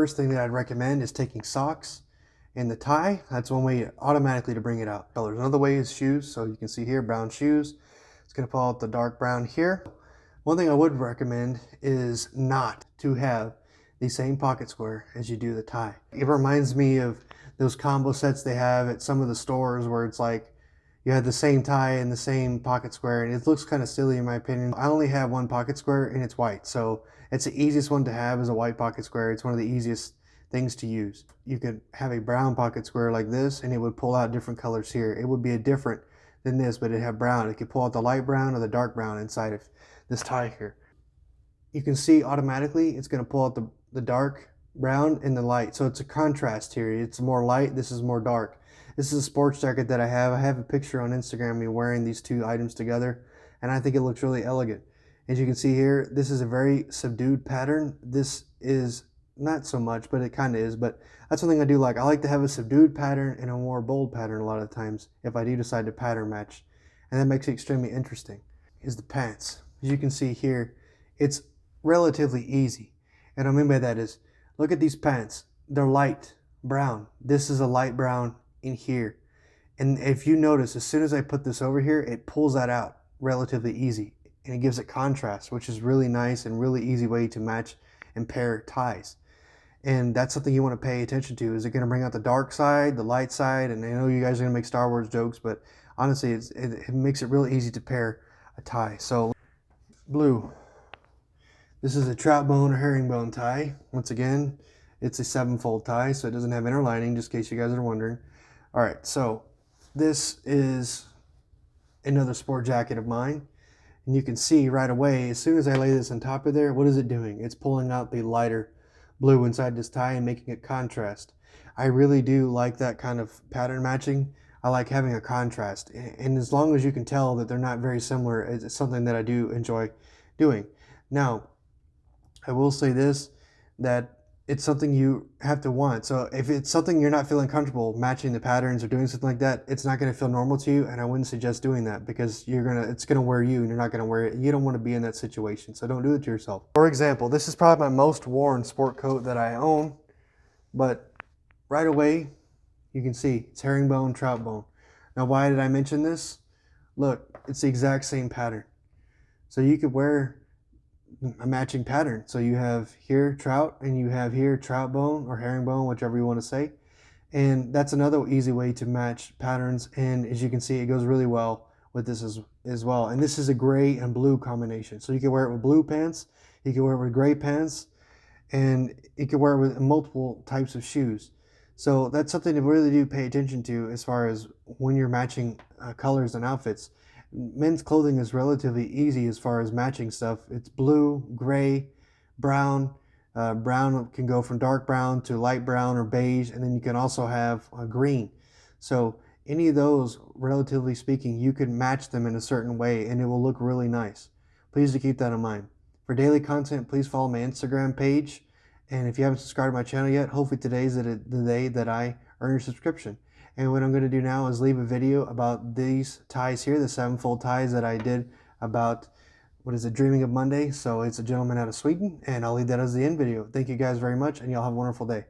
First thing that I'd recommend is taking socks and the tie. That's one way automatically to bring it out. Colors. Another way is shoes. So you can see here, brown shoes. It's going to pull out the dark brown here. One thing I would recommend is not to have the same pocket square as you do the tie. It reminds me of those combo sets they have at some of the stores where it's like you have the same tie and the same pocket square, and it looks kind of silly in my opinion. I only have one pocket square and it's white, so it's the easiest one to have is a white pocket square. It's one of the easiest things to use. You could have a brown pocket square like this and it would pull out different colors here. It would be a different than this, but it'd have brown. It could pull out the light brown or the dark brown inside of this tie here. You can see automatically it's going to pull out the dark brown and the light, so it's a contrast here. It's more light, this is more dark. This is a sports jacket that I have. I have a picture on Instagram of me wearing these two items together, and I think it looks really elegant. As you can see here, this is a very subdued pattern. This is not so much, but it kind of is. But that's something I do like. I like to have a subdued pattern and a more bold pattern a lot of times if I do decide to pattern match. And that makes it extremely interesting. Is the pants. As you can see here, it's relatively easy. And what I mean by that is, look at these pants. They're light brown. This is a light brown in here. And if you notice, as soon as I put this over here, it pulls that out relatively easy. And it gives it contrast, which is really nice and really easy way to match and pair ties. And that's something you want to pay attention to. Is it going to bring out the dark side, the light side? And I know you guys are going to make Star Wars jokes, but honestly, it makes it really easy to pair a tie. So blue. This is a trout bone or herringbone tie. Once again, it's a 7-fold tie, so it doesn't have inner lining, just in case you guys are wondering. All right, so this is another sport jacket of mine. And you can see right away, as soon as I lay this on top of there, what is it doing? It's pulling out the lighter blue inside this tie and making it contrast. I really do like that kind of pattern matching. I like having a contrast. And as long as you can tell that they're not very similar, it's something that I do enjoy doing. Now, I will say this, that it's something you have to want. So if it's something you're not feeling comfortable matching the patterns or doing something like that, it's not going to feel normal to you, and I wouldn't suggest doing that because it's going to wear you and you're not going to wear it. You don't want to be in that situation, so don't do it to yourself. For example, this is probably my most worn sport coat that I own, but right away you can see it's herringbone, trout bone. Now why did I mention this? Look, it's the exact same pattern. So you could wear a matching pattern. So you have here trout and you have here trout bone or herringbone, whichever you want to say. And that's another easy way to match patterns. And as you can see, it goes really well with this as well. And this is a gray and blue combination. So you can wear it with blue pants, you can wear it with gray pants, and you can wear it with multiple types of shoes. So that's something to really do pay attention to as far as when you're matching colors and outfits. Men's clothing is relatively easy as far as matching stuff. It's blue, gray, brown. Brown can go from dark brown to light brown or beige, and then you can also have green. So any of those, relatively speaking, you can match them in a certain way and it will look really nice. Please do keep that in mind. For daily content, please follow my Instagram page. And if you haven't subscribed to my channel yet, hopefully today is the day that I earn your subscription. And what I'm going to do now is leave a video about these ties here, the 7-fold ties that I did about, what is it, Dreaming of Monday. So it's a gentleman out of Sweden, and I'll leave that as the end video. Thank you guys very much, and y'all have a wonderful day.